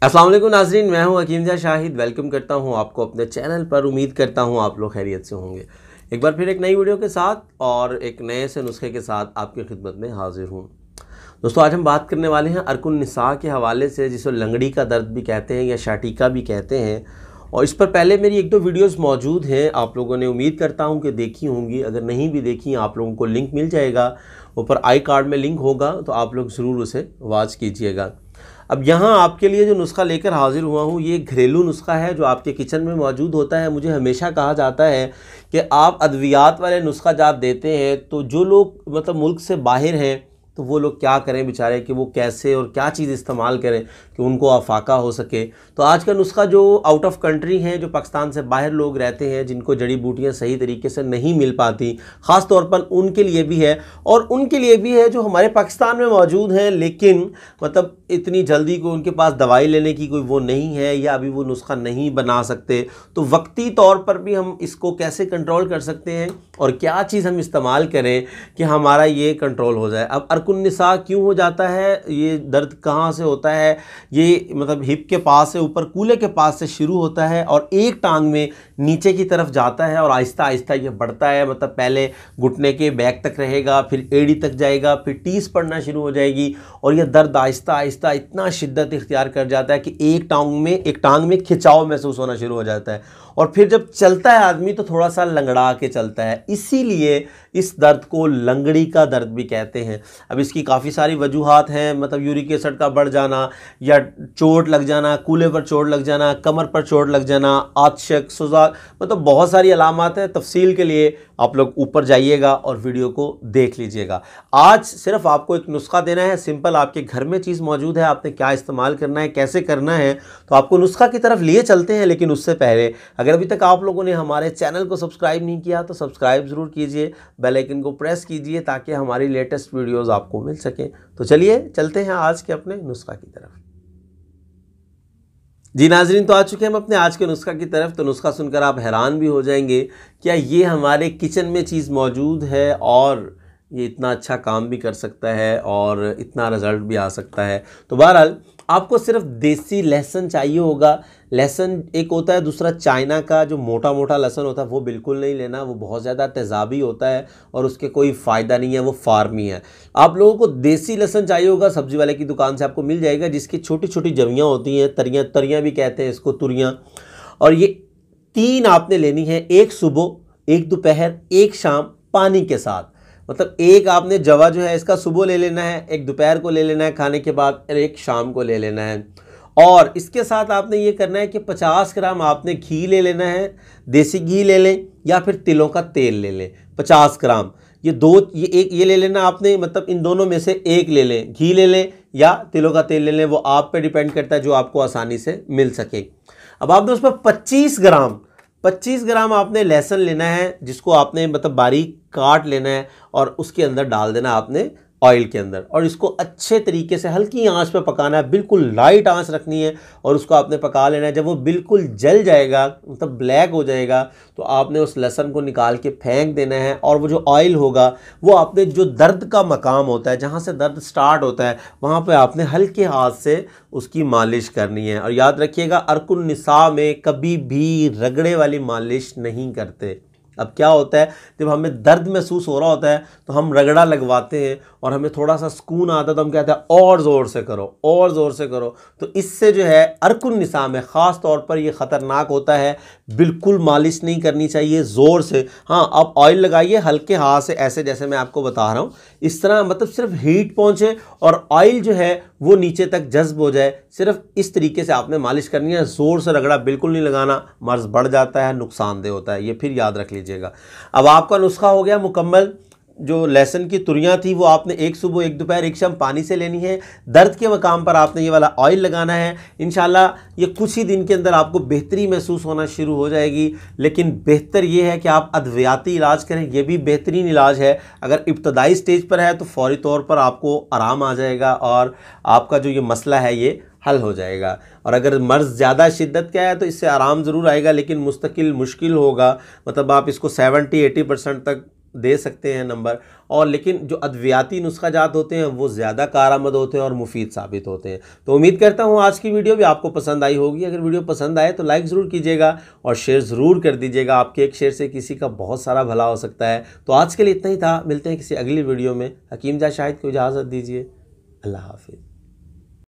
अस्सलाम वालेकुम नाज़रीन, मैं हूं हकीम जा शाहिद। वेलकम करता हूं आपको अपने चैनल पर। उम्मीद करता हूं आप लोग खैरियत से होंगे। एक बार फिर एक नई वीडियो के साथ और एक नए से नुस्खे के साथ आपकी खिदमत में हाजिर हूं। दोस्तों, आज हम बात करने वाले हैं अरकुन निसा के हवाले से, जिसे लंगड़ी का दर्द भी कहते हैं या शाटिका भी कहते हैं। और इस पर पहले मेरी एक दो वीडियोस मौजूद हैं, आप लोगों ने उम्मीद करता हूं कि देखी होंगी। अगर नहीं भी देखी, आप लोगों को लिंक मिल जाएगा, ऊपर आई कार्ड में लिंक होगा, तो आप लोग ज़रूर उसे वॉच कीजिएगा। अब यहाँ आपके लिए जो नुस्खा लेकर हाजिर हुआ हूँ, ये घरेलू नुस्खा है जो आपके किचन में मौजूद होता है। मुझे हमेशा कहा जाता है कि आप अद्वियात वाले नुस्खा जात देते हैं, तो जो लोग मतलब मुल्क से बाहर हैं, तो वो लोग क्या करें बेचारे, कि वो कैसे और क्या चीज़ इस्तेमाल करें कि उनको अफाका हो सके। तो आज का नुस्खा जो आउट ऑफ कंट्री हैं, जो पाकिस्तान से बाहर लोग रहते हैं, जिनको जड़ी बूटियां सही तरीके से नहीं मिल पाती, ख़ास तौर पर उनके लिए भी है, और उनके लिए भी है जो हमारे पाकिस्तान में मौजूद हैं, लेकिन मतलब इतनी जल्दी को उनके पास दवाई लेने की कोई वो नहीं है, या अभी वो नुस्खा नहीं बना सकते। तो वक्ती तौर पर भी हम इसको कैसे कंट्रोल कर सकते हैं और क्या चीज़ हम इस्तेमाल करें कि हमारा ये कंट्रोल हो जाए। अब अरकुन निसा क्यों हो जाता है, ये दर्द कहाँ से होता है? ये मतलब हिप के पास से, ऊपर कूल्हे के पास से शुरू होता है और एक टांग में नीचे की तरफ जाता है और आहिस्ता आहिस्ता ये बढ़ता है। मतलब पहले घुटने के बैक तक रहेगा, फिर एड़ी तक जाएगा, फिर टीस पड़ना शुरू हो जाएगी और यह दर्द आहिस्ता आहिस्ता इतना शिद्दत इख्तियार कर जाता है कि एक टांग में खिंचाव महसूस होना शुरू हो जाता है। और फिर जब चलता है आदमी तो थोड़ा सा लंगड़ा के चलता है, इसीलिए इस दर्द को लंगड़ी का दर्द भी कहते हैं। अब इसकी काफ़ी सारी वजूहात हैं, मतलब यूरिक एसिड का बढ़ जाना, या चोट लग जाना, कूल्हे पर चोट लग जाना, कमर पर चोट लग जाना, आतशक, सुजा, मतलब बहुत सारी अलामात हैं। तफसील के लिए आप लोग ऊपर जाइएगा और वीडियो को देख लीजिएगा। आज सिर्फ आपको एक नुस्खा देना है, सिंपल, आपके घर में चीज़ मौजूद है, आपने क्या इस्तेमाल करना है, कैसे करना है, तो आपको नुस्खा की तरफ लिए चलते हैं। लेकिन उससे पहले अगर अभी तक आप लोगों ने हमारे चैनल को सब्सक्राइब नहीं किया तो सब्सक्राइब ज़रूर कीजिए, बेल आइकन को प्रेस कीजिए ताकि हमारी लेटेस्ट वीडियोज़ आपको मिल सकें। तो चलिए चलते हैं आज के अपने नुस्खा की तरफ। जी नाजरीन, तो आ चुके हैं हम अपने आज के नुस्खा की तरफ। तो नुस्खा सुनकर आप हैरान भी हो जाएंगे, क्या ये हमारे किचन में चीज़ मौजूद है और ये इतना अच्छा काम भी कर सकता है और इतना रिज़ल्ट भी आ सकता है। तो बहरहाल आपको सिर्फ देसी लहसुन चाहिए होगा। लहसुन एक होता है, दूसरा चाइना का जो मोटा मोटा लहसुन होता है वो बिल्कुल नहीं लेना, वो बहुत ज़्यादा तेज़ाबी होता है और उसके कोई फ़ायदा नहीं है, वो फार्मी है। आप लोगों को देसी लहसुन चाहिए होगा, सब्ज़ी वाले की दुकान से आपको मिल जाएगा, जिसकी छोटी छोटी जवियाँ होती हैं, तरियाँ भी कहते हैं इसको, तुरियाँ। और ये 3 आपने लेनी है, एक सुबह, एक दोपहर, एक शाम, पानी के साथ। मतलब एक आपने जवा जो है इसका सुबह ले लेना है, एक दोपहर को ले लेना है खाने के बाद, और एक शाम को ले लेना है। और इसके साथ आपने ये करना है कि 50 ग्राम आपने घी ले लेना है, देसी घी ले लें या फिर तिलों का तेल ले लें 50 ग्राम। ये ले लेना आपने, मतलब इन दोनों में से एक ले लें, घी ले लें या तिलों का तेल ले लें, वो आप पे डिपेंड करता है, जो आपको आसानी से मिल सके। अब आपने उस पर 25 ग्राम आपने लहसुन लेना है, जिसको आपने मतलब बारीक काट लेना है और उसके अंदर डाल देना आपने ऑयल के अंदर, और इसको अच्छे तरीके से हल्की आंच पे पकाना है, बिल्कुल लाइट आंच रखनी है और उसको आपने पका लेना है। जब वो बिल्कुल जल जाएगा, मतलब ब्लैक हो जाएगा, तो आपने उस लहसुन को निकाल के फेंक देना है। और वो जो ऑयल होगा वो आपने जो दर्द का मकाम होता है, जहाँ से दर्द स्टार्ट होता है, वहाँ पर आपने हल्के हाथ से उसकी मालिश करनी है। और याद रखिएगा, अरकुन निसा में कभी भी रगड़े वाली मालिश नहीं करते। अब क्या होता है, जब हमें दर्द महसूस हो रहा होता है तो हम रगड़ा लगवाते हैं और हमें थोड़ा सा सुकून आता है तो हम कहते हैं और ज़ोर से करो, और ज़ोर से करो। तो इससे जो है अरकुन निसा में ख़ास तौर पर ये ख़तरनाक होता है। बिल्कुल मालिश नहीं करनी चाहिए ज़ोर से। हाँ, आप ऑयल लगाइए हल्के हाथ से, ऐसे जैसे मैं आपको बता रहा हूँ, इस तरह, मतलब सिर्फ हीट पहुँचे और ऑयल जो है वो नीचे तक जज्ब हो जाए, सिर्फ इस तरीके से आपने मालिश करनी है। ज़ोर से रगड़ा बिल्कुल नहीं लगाना, मर्ज़ बढ़ जाता है, नुकसानदेह होता है, ये फिर याद रख लीजिएगा। अब आपका नुस्खा हो गया मुकम्मल। जो लहसुन की तुरियाँ थी वो आपने एक सुबह, एक दोपहर, एक शाम पानी से लेनी है। दर्द के मकाम पर आपने ये वाला ऑयल लगाना है। इंशाल्लाह ये कुछ ही दिन के अंदर आपको बेहतरी महसूस होना शुरू हो जाएगी। लेकिन बेहतर ये है कि आप अद्वियाती इलाज करें, ये भी बेहतरीन इलाज है। अगर इब्तदाई स्टेज पर है तो फौरी तौर पर आपको आराम आ जाएगा और आपका जो ये मसला है ये हल हो जाएगा। और अगर मर्ज़ ज़्यादा शिद्दत का है तो इससे आराम ज़रूर आएगा, लेकिन मुस्तकिल मुश्किल होगा। मतलब आप इसको 70-80% तक दे सकते हैं नंबर, और लेकिन जो अद्वियाती नुस्खा जात होते हैं वो ज़्यादा कारआमद होते हैं और मुफीद साबित होते हैं। तो उम्मीद करता हूँ आज की वीडियो भी आपको पसंद आई होगी। अगर वीडियो पसंद आए तो लाइक ज़रूर कीजिएगा और शेयर ज़रूर कर दीजिएगा। आपके एक शेयर से किसी का बहुत सारा भला हो सकता है। तो आज के लिए इतना ही था, मिलते हैं किसी अगली वीडियो में। हकीम जा शाहिद को इजाज़त दीजिए। अल्लाह हाफिज़।